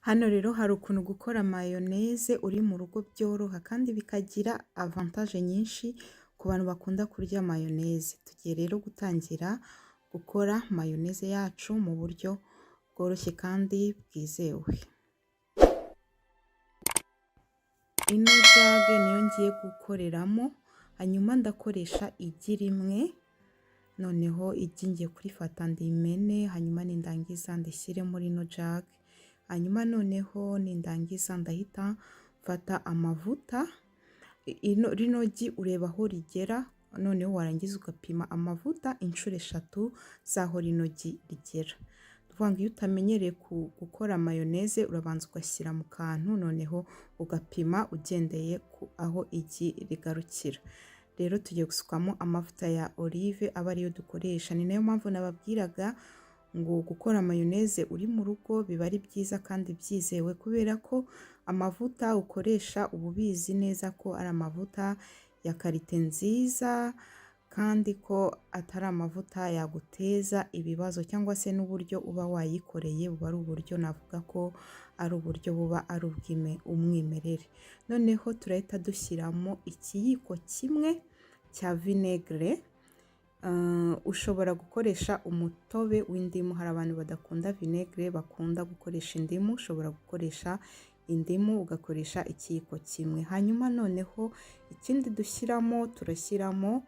Hano rero hari ukuntu gukora mayoneze uri mu rugo byoroha kandi bikagira avantage nyinshi ku bantu bakunda kurya mayoneze. Tugiye rero gutangira gukora mayoneze yacu mu buryo bworoshye kandi bwizewe. Ino jage niyo ngiye gukoreramo, hanyuma ndakoresha igi rimwe, noneho igi ngiye kurifata ndimene, hanyuma nindangiza ndishyire muri ino jage. Hanyuma noneho nindangiza ndahita mfata amavuta, rino gi ureba aho rigera, noneho warangiza ugapima amavuta inshuro 3 zaho rino gi rigera. Tuvuga ngo iyo utamenyereye gukora mayoneze urabanza ugashyira mu kantu, noneho ugapima ugendeye aho igi rigarukira. Rero tugiye gusukamo amavuta ya olive aba ariyo dukoresha. Ni nayo mpamvu nababwiraga ngo gukora mayoneze uri mu rugo biba ari byiza kandi byizewe, kubera ko amavuta ukoresha uba ubizi neza ko ari amavuta ya karite nziza kandi ko atari amavuta yaguteza ibibazo, cyangwa se n'uburyo uba wayikoreye buba ari uburyo navuga ko ari uburyo buba ari umwimerere. Noneho turahita dushyiramo ikiyiko kimwe cya vinegere. Ushobora gukoresha umutobe w'indimu, hari abantu badakunda vinegere bakunda gukoresha indimu, ushobora gukoresha indimu ugakoresha ikiyiko kimwe. Hanyuma noneho ikindi dushyiramo, turashyiramo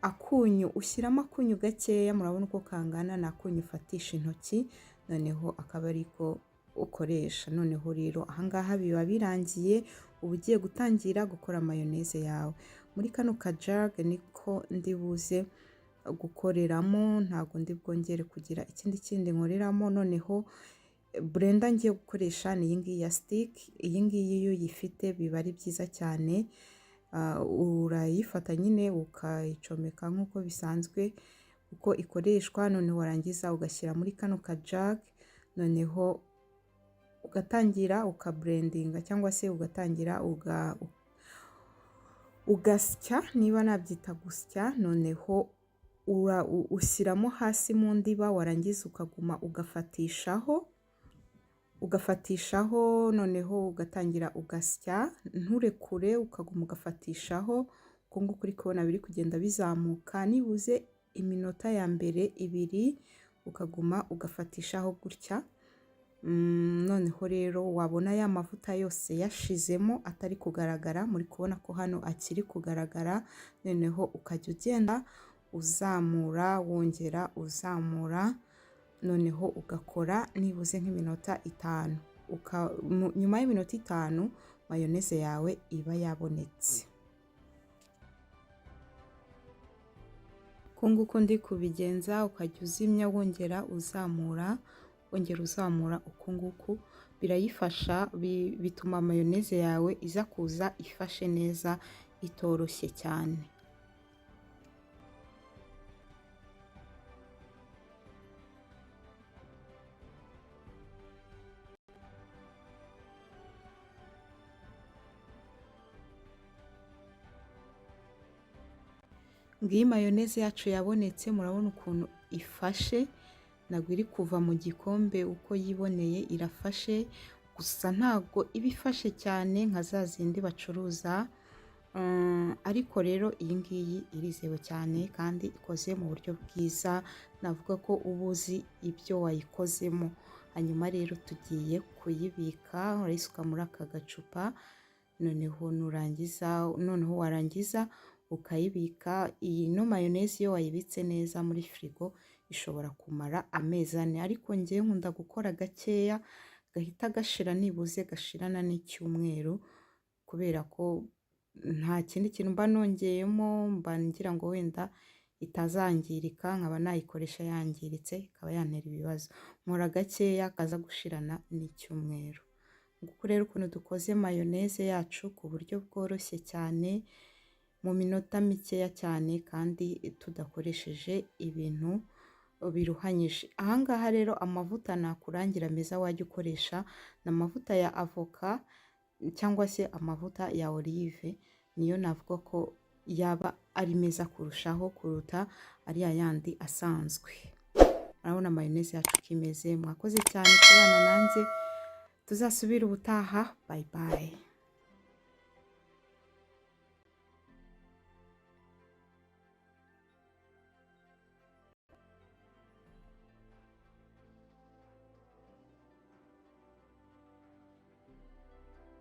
akunyu, ushyiramo akunyu gakeya, murabona uko kangana, ni akunyu ufatisha intoki, noneho akaba ariko ukoresha. Noneho rero ahangaha biba birangiye, uba ugiye gutangira gukora mayoneze yawe. Muri kano kajage niko ndi buze gukoreramo, ntabwo ndi bwongere kugira ikindi nkoreramo. Noneho blender ngiye gukoresha ni iyi ngiyi ya stick. Iyi ngiyi iyo uyifite biba ari byiza cyane, urayifata nyine ukayicomeka nk'uko bisanzwe uko ikoreshwa, noneho warangiza ugashyira muri kano kajage, noneho ugatangira ukablendinga, cyangwa se ugatangira ugasya, niba nabyita gusya. Noneho ushyiramo hasi mu ndiba, warangiza ukaguma ugafatishaho, noneho ugatangira ugasya nturekure, ukaguma ugafatishaho. Uko nguko uri kubona biri kugenda bizamuka, nibuze iminota ya mbere 2 ukaguma ugafatishaho gutya. Noneho rero wabona ya mavuta yose yashizemo atari kugaragara, muri kubona ko hano akiri kugaragara, noneho ukajya ugenda uzamura wongera uzamura, noneho ugakora nibuze nk'iminota 5. Nyuma y'iminota 5 mayoneze yawe iba yabonetse. Nguko ndi kubigenza, ukajya uzimya wongera uzamura, uko nguko birayifasha, bituma mayoneze yawe iza kuza ifashe neza, itoroshye cyane. Ngiyi mayoneze yacu yabonetse, murabona ukuntu ifashe, ntabwo iri kuva mu gikombe uko yiboneye, irafashe gusa ntabwo iba ifashe cyane nka za zindi bacuruza, ariko rero iyi ngiyi irizewe cyane kandi ikoze mu buryo bwiza, navuga ko uba uzi ibyo wayikozemo. Hanyuma rero tugiye kuyibika, urayisuka muri aka gacupa, noneho warangiza ukayibika. Iyi no mayoneze iyo wayibitse neza muri firigo ishobora kumara amezi 4, ariko ngiye nkunda gukora gakeya gahita gashira, nibuze gashirana n'icyumweru, kubera ko nta kindi kintu mba nongeyemo, mba ngira ngo wenda itazangirika nkaba nayikoresha yangiritse ikaba yantera ibibazo. Nkora gakeya kaza gushirana n'icyumweru. Nguko rero ukuntu dukoze mayoneze yacu ku buryo bworoshye cyane, mu minota mikeya cyane, kandi tudakoresheje ibintu biruhanyije. Ahangaha rero amavuta nakurangira meza wajya ukoresha ni amavuta ya avoka cyangwa se amavuta ya olive, niyo navuga ko yaba ari meza kurushaho kuruta ariya yandi asanzwe. Urabona mayoneze yacu kimeze. Mwakoze cyane kubana nanjye, tuzasubira ubutaha, bye bye.